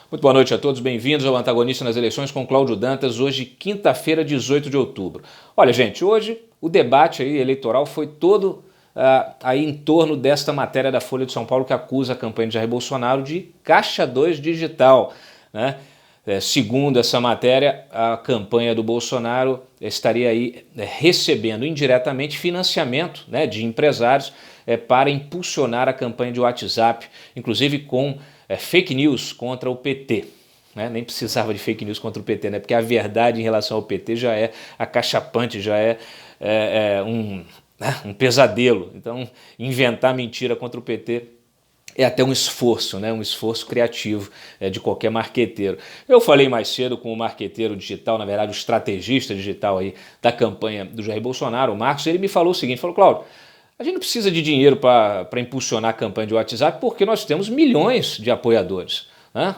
Muito boa noite a todos, bem-vindos ao Antagonista nas Eleições com Cláudio Dantas, hoje quinta-feira, 18 de outubro. Olha gente, hoje o debate aí eleitoral foi todo aí em torno desta matéria da Folha de São Paulo que acusa a campanha de Jair Bolsonaro de Caixa 2 digital, né? Segundo essa matéria, a campanha do Bolsonaro estaria aí recebendo indiretamente financiamento, né, de empresários para impulsionar a campanha de WhatsApp, inclusive com fake news contra o PT. Né? Nem precisava de fake news contra o PT, né? Porque a verdade em relação ao PT já é acachapante, já é um pesadelo. Então, inventar mentira contra o PT é até um esforço, né? Um esforço criativo de qualquer marqueteiro. Eu falei mais cedo com o marqueteiro digital, na verdade o estrategista digital aí da campanha do Jair Bolsonaro, o Marcos, ele me falou o seguinte, falou, Cláudio, a gente não precisa de dinheiro para impulsionar a campanha de WhatsApp porque nós temos milhões de apoiadores. Né?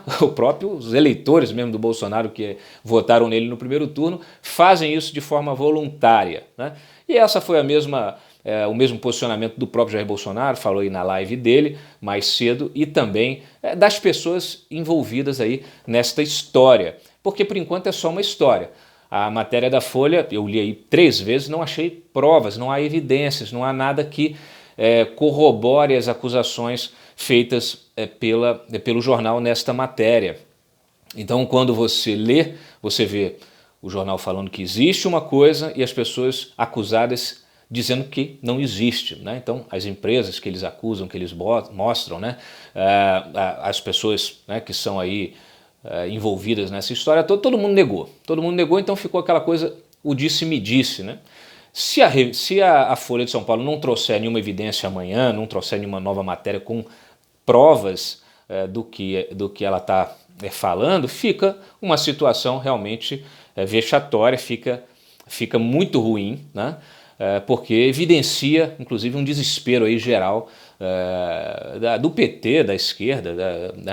Os eleitores mesmo do Bolsonaro que votaram nele no primeiro turno fazem isso de forma voluntária. Né? E essa foi o mesmo posicionamento do próprio Jair Bolsonaro, falou aí na live dele mais cedo, e também das pessoas envolvidas aí nesta história, porque por enquanto é só uma história. A matéria da Folha, eu li aí 3 vezes, não achei provas, não há evidências, não há nada que corrobore as acusações feitas pelo jornal nesta matéria. Então, quando você lê, você vê o jornal falando que existe uma coisa e as pessoas acusadas dizendo que não existe. Né? Então, as empresas que eles acusam, que eles mostram, né? As pessoas, né, que são aí envolvidas nessa história, todo mundo negou, então ficou aquela coisa, o disse-me-disse, né? Se a Folha de São Paulo não trouxer nenhuma evidência amanhã, não trouxer nenhuma nova matéria com provas do que ela está falando, fica uma situação realmente vexatória, fica muito ruim, né? Porque evidencia, inclusive, um desespero aí geral do PT, da esquerda,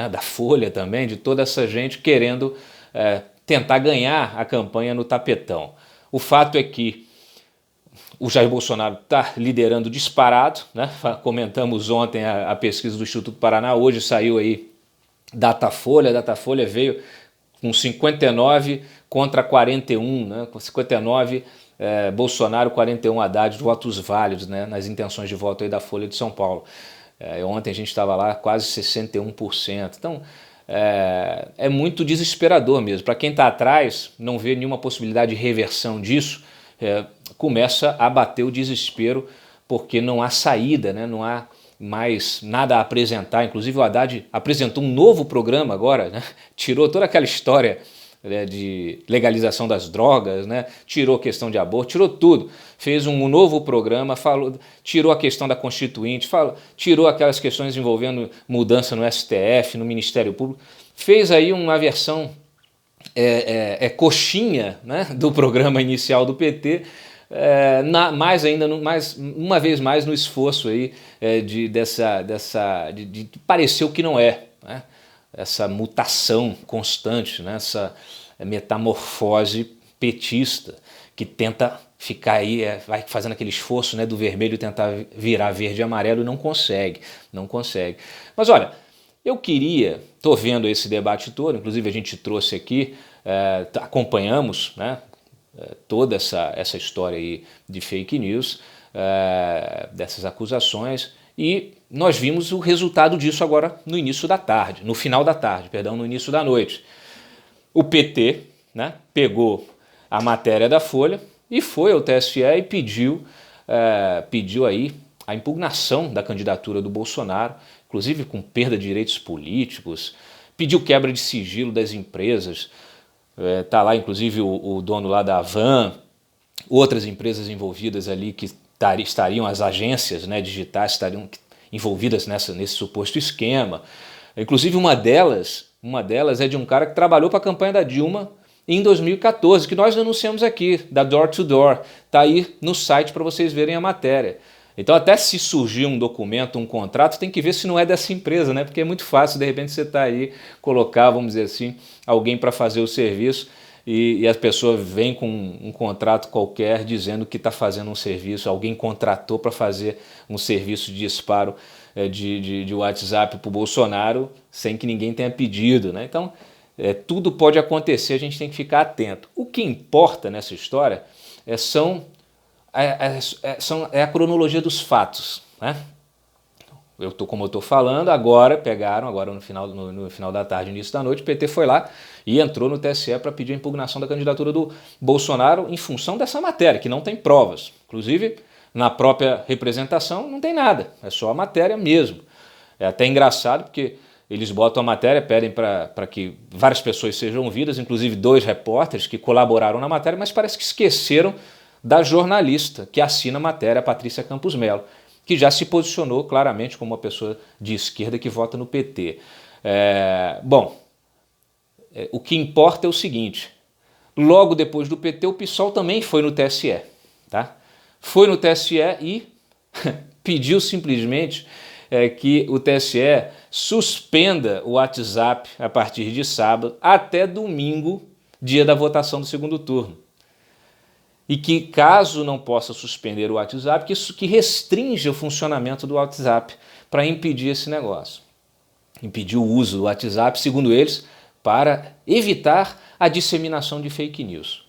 da Folha também, de toda essa gente querendo tentar ganhar a campanha no tapetão. O fato é que o Jair Bolsonaro está liderando disparado, né? Comentamos ontem a pesquisa do Instituto Paraná, hoje saiu aí Datafolha, a Datafolha veio com 59 contra 41, né? Com 59 Bolsonaro, 41 Haddad, votos válidos, né? Nas intenções de voto aí da Folha de São Paulo. Ontem a gente estava lá quase 61%, então é muito desesperador mesmo. Para quem está atrás, não vê nenhuma possibilidade de reversão disso, começa a bater o desespero porque não há saída, né? Não há mais nada a apresentar. Inclusive o Haddad apresentou um novo programa agora, né? Tirou toda aquela história de legalização das drogas, né? Tirou a questão de aborto, tirou tudo. Fez um novo programa, tirou a questão da Constituinte, tirou aquelas questões envolvendo mudança no STF, no Ministério Público. Fez aí uma versão coxinha, né, do programa inicial do PT, uma vez mais no esforço aí, de parecer o que não é, né? Essa mutação constante, né? Essa metamorfose petista que tenta ficar aí, vai fazendo aquele esforço, né, do vermelho tentar virar verde e amarelo e não consegue. Mas olha, eu estou vendo esse debate todo, inclusive a gente trouxe aqui, acompanhamos, né, toda essa história aí de fake news, dessas acusações, e nós vimos o resultado disso agora no início da tarde, no final da tarde, perdão, no início da noite. O PT, né, pegou a matéria da Folha e foi ao TSE e pediu aí a impugnação da candidatura do Bolsonaro, inclusive com perda de direitos políticos, pediu quebra de sigilo das empresas, tá lá inclusive o dono lá da Van, outras empresas envolvidas ali que estariam, as agências, né, digitais estariam envolvidas nesse suposto esquema. Inclusive uma delas é de um cara que trabalhou para a campanha da Dilma em 2014, que nós denunciamos aqui, da Door to Door. Está aí no site para vocês verem a matéria. Então até se surgir um documento, um contrato, tem que ver se não é dessa empresa, né? Porque é muito fácil, de repente, você tá aí, colocar, vamos dizer assim, alguém para fazer o serviço e a pessoa vem com um contrato qualquer dizendo que está fazendo um serviço, alguém contratou para fazer um serviço de disparo de WhatsApp para o Bolsonaro sem que ninguém tenha pedido, né? Então, tudo pode acontecer, a gente tem que ficar atento. O que importa nessa história é a cronologia dos fatos, né? Como eu estou falando, agora no final da tarde, início da noite, o PT foi lá e entrou no TSE para pedir a impugnação da candidatura do Bolsonaro em função dessa matéria, que não tem provas. Inclusive, na própria representação não tem nada, é só a matéria mesmo. É até engraçado porque eles botam a matéria, pedem para que várias pessoas sejam ouvidas, inclusive 2 repórteres que colaboraram na matéria, mas parece que esqueceram da jornalista que assina a matéria, a Patrícia Campos Mello, que já se posicionou claramente como uma pessoa de esquerda que vota no PT. O que importa é o seguinte, logo depois do PT, o PSOL também foi no TSE, tá? Foi no TSE e pediu simplesmente que o TSE suspenda o WhatsApp a partir de sábado até domingo, dia da votação do segundo turno. E que, caso não possa suspender o WhatsApp, que restringe o funcionamento do WhatsApp para impedir esse negócio. Impedir o uso do WhatsApp, segundo eles, para evitar a disseminação de fake news.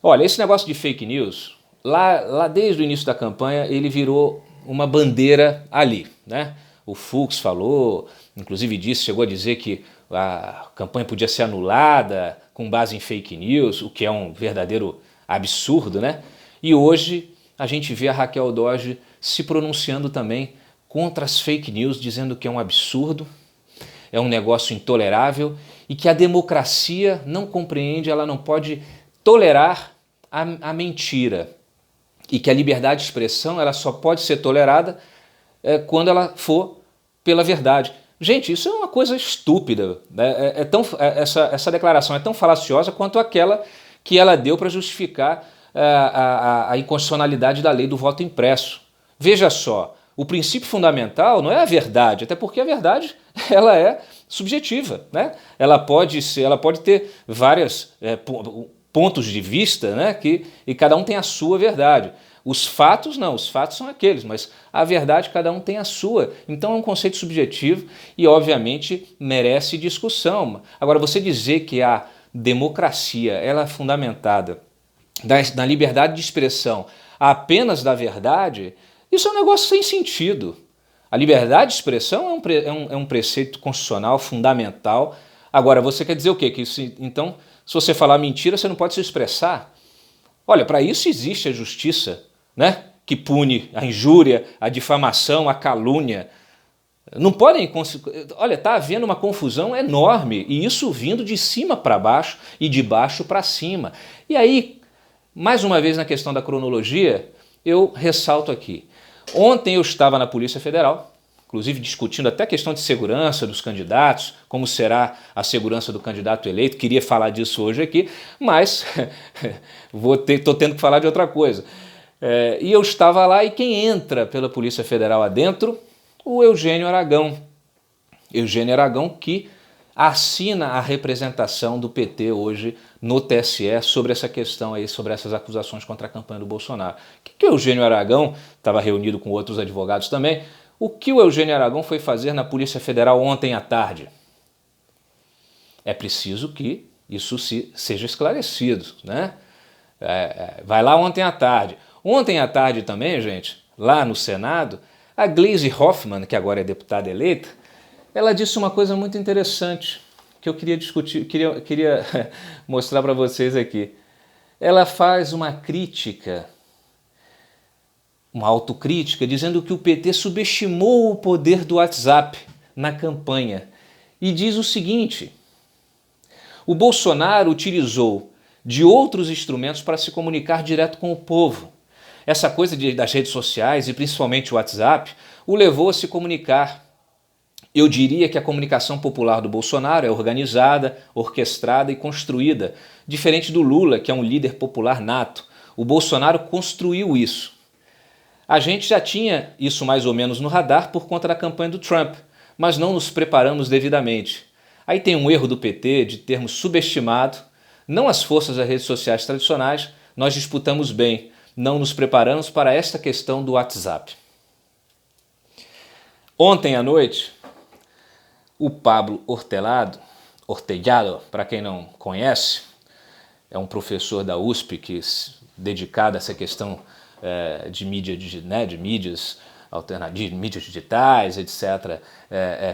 Olha, esse negócio de fake news, lá desde o início da campanha, ele virou uma bandeira ali, né? O Fux falou, inclusive chegou a dizer que a campanha podia ser anulada com base em fake news, o que é um verdadeiro absurdo, né? E hoje a gente vê a Raquel Dodge se pronunciando também contra as fake news, dizendo que é um absurdo, é um negócio intolerável e que a democracia não compreende, ela não pode tolerar a mentira e que a liberdade de expressão ela só pode ser tolerada quando ela for pela verdade. Gente, isso é uma coisa estúpida, né? Essa declaração é tão falaciosa quanto aquela que ela deu para justificar a inconstitucionalidade da lei do voto impresso. Veja só, o princípio fundamental não é a verdade, até porque a verdade ela é subjetiva, né? Ela pode ter vários pontos de vista, né? E cada um tem a sua verdade. Os fatos não, os fatos são aqueles, mas a verdade cada um tem a sua. Então é um conceito subjetivo e obviamente merece discussão. Agora, você dizer que a democracia ela é fundamentada na liberdade de expressão apenas da verdade, isso é um negócio sem sentido. A liberdade de expressão é um preceito constitucional fundamental. Agora, você quer dizer o quê? Então, se você falar mentira, você não pode se expressar? Olha, para isso existe a justiça, né? Que pune a injúria, a difamação, a calúnia. Não podem... Olha, está havendo uma confusão enorme, e isso vindo de cima para baixo e de baixo para cima. E aí, mais uma vez na questão da cronologia, eu ressalto aqui. Ontem eu estava na Polícia Federal, inclusive discutindo até a questão de segurança dos candidatos, como será a segurança do candidato eleito, queria falar disso hoje aqui, mas estou tendo que falar de outra coisa. E eu estava lá e quem entra pela Polícia Federal adentro? O Eugênio Aragão. Eugênio Aragão que assina a representação do PT hoje no TSE sobre essa questão aí, sobre essas acusações contra a campanha do Bolsonaro. O que o Eugênio Aragão, estava reunido com outros advogados também, o que o Eugênio Aragão foi fazer na Polícia Federal ontem à tarde? É preciso que isso seja esclarecido, né? Vai lá ontem à tarde. Ontem à tarde também, gente, lá no Senado, a Gleisi Hoffmann, que agora é deputada eleita, ela disse uma coisa muito interessante que eu queria discutir, queria mostrar para vocês aqui. Ela faz uma crítica, uma autocrítica, dizendo que o PT subestimou o poder do WhatsApp na campanha. E diz o seguinte: o Bolsonaro utilizou de outros instrumentos para se comunicar direto com o povo. Essa coisa das redes sociais e principalmente o WhatsApp o levou a se comunicar. Eu diria que a comunicação popular do Bolsonaro é organizada, orquestrada e construída, diferente do Lula, que é um líder popular nato. O Bolsonaro construiu isso. A gente já tinha isso mais ou menos no radar por conta da campanha do Trump, mas não nos preparamos devidamente. Aí tem um erro do PT de termos subestimado, não as forças das redes sociais tradicionais, nós disputamos bem, não nos preparamos para esta questão do WhatsApp. Ontem à noite, o Pablo Hortelado, para quem não conhece, é um professor da USP dedicado a essa questão de mídias alternativas, mídias digitais, etc.,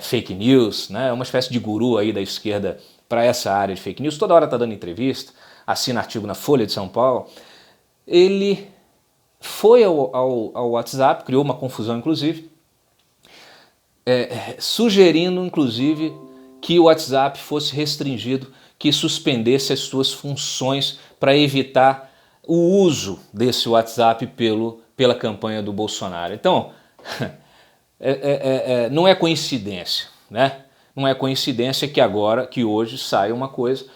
fake news, né? É uma espécie de guru aí da esquerda para essa área de fake news. Toda hora está dando entrevista, assina artigo na Folha de São Paulo. Ele foi ao WhatsApp, criou uma confusão, inclusive, sugerindo, inclusive, que o WhatsApp fosse restringido, que suspendesse as suas funções para evitar o uso desse WhatsApp pela campanha do Bolsonaro. Então, não é coincidência, né? Não é coincidência que hoje saia uma coisa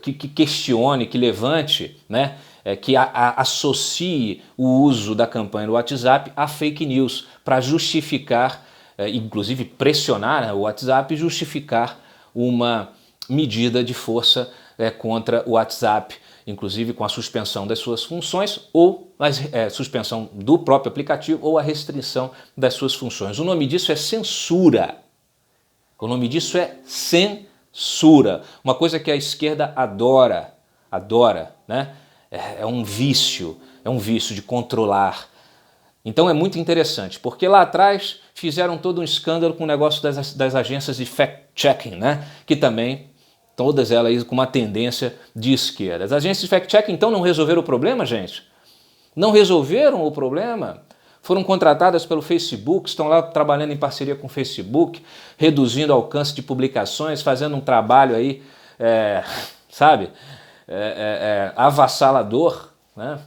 que questione, que levante, né? Que associe o uso da campanha do WhatsApp a fake news, para justificar, inclusive pressionar, né, o WhatsApp, justificar uma medida de força contra o WhatsApp, inclusive com a suspensão das suas funções ou a suspensão do próprio aplicativo ou a restrição das suas funções. O nome disso é censura. O nome disso é censura. Uma coisa que a esquerda adora, né? É um vício de controlar. Então é muito interessante, porque lá atrás fizeram todo um escândalo com o negócio das agências de fact-checking, né? Que também, todas elas com uma tendência de esquerda. As agências de fact-checking então não resolveram o problema, gente? Não resolveram o problema? Foram contratadas pelo Facebook, estão lá trabalhando em parceria com o Facebook, reduzindo o alcance de publicações, fazendo um trabalho aí, avassalador, né?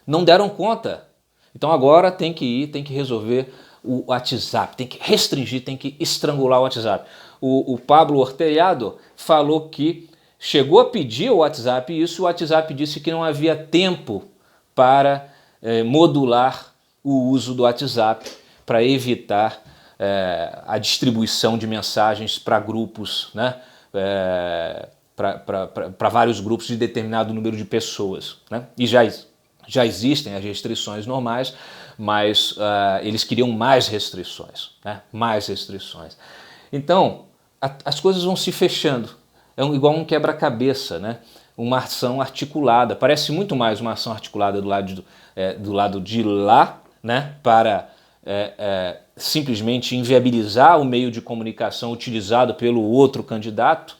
Não deram conta. Então agora tem que resolver o WhatsApp, tem que restringir, tem que estrangular o WhatsApp. O Pablo Hortelado falou que chegou a pedir ao WhatsApp isso, o WhatsApp disse que não havia tempo para modular o uso do WhatsApp para evitar a distribuição de mensagens para grupos, né? Para vários grupos de determinado número de pessoas, né? E já existem as restrições normais, mas eles queriam mais restrições, né? Mais restrições. Então, as coisas vão se fechando. É igual um quebra-cabeça, né? Uma ação articulada. Parece muito mais uma ação articulada do lado de lá, né? Para simplesmente inviabilizar o meio de comunicação utilizado pelo outro candidato,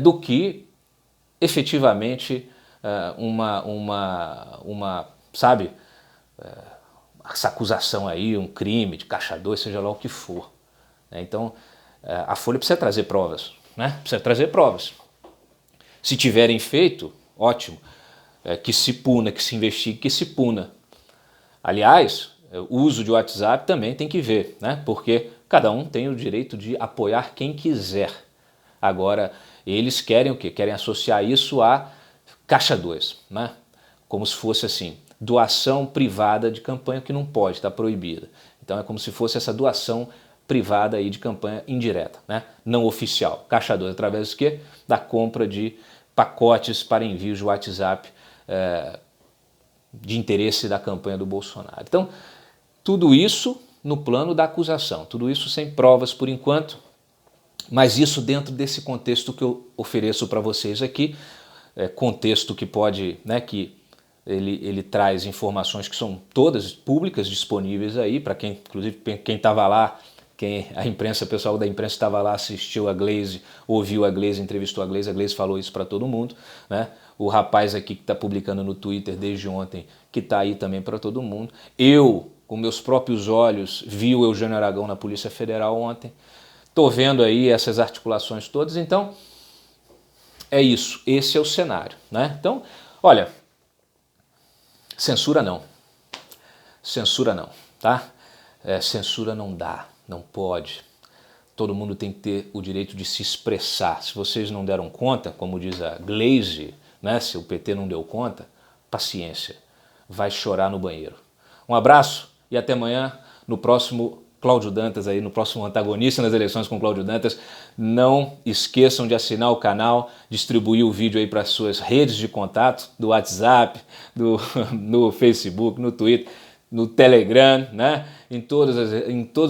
do que efetivamente essa acusação aí, um crime de caixa 2, seja lá o que for. Então, a Folha precisa trazer provas, né? Precisa trazer provas. Se tiverem feito, ótimo, que se puna, que se investigue, que se puna. Aliás, o uso de WhatsApp também tem que ver, né? Porque cada um tem o direito de apoiar quem quiser. Agora, eles querem o quê? Querem associar isso a caixa 2, né? Como se fosse assim, doação privada de campanha, que não pode, está proibida. Então é como se fosse essa doação privada aí de campanha indireta, né? Não oficial. Caixa 2 através do quê? Da compra de pacotes para envio de WhatsApp de interesse da campanha do Bolsonaro. Então, tudo isso no plano da acusação, tudo isso sem provas por enquanto, mas isso dentro desse contexto que eu ofereço para vocês aqui, contexto que pode, né, que ele traz informações que são todas públicas, disponíveis aí, para quem, inclusive quem estava lá, o pessoal da imprensa estava lá, assistiu a Glaze, ouviu a Glaze, entrevistou a Glaze falou isso para todo mundo, né? O rapaz aqui que está publicando no Twitter desde ontem, que está aí também para todo mundo. Eu, com meus próprios olhos, vi o Eugênio Aragão na Polícia Federal ontem, estou vendo aí essas articulações todas, então é isso, esse é o cenário, né? Então, olha, censura não, tá? Censura não dá, não pode. Todo mundo tem que ter o direito de se expressar. Se vocês não deram conta, como diz a Glaze, né? Se o PT não deu conta, paciência, vai chorar no banheiro. Um abraço e até amanhã no próximo Cláudio Dantas, aí, no próximo Antagonista nas Eleições com Cláudio Dantas. Não esqueçam de assinar o canal, distribuir o vídeo aí para as suas redes de contato, do WhatsApp, no Facebook, no Twitter. no Telegram, né? Em todos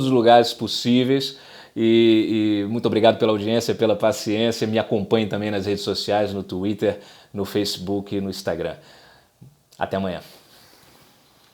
os lugares possíveis. E muito obrigado pela audiência, pela paciência. Me acompanhe também nas redes sociais, no Twitter, no Facebook e no Instagram. Até amanhã.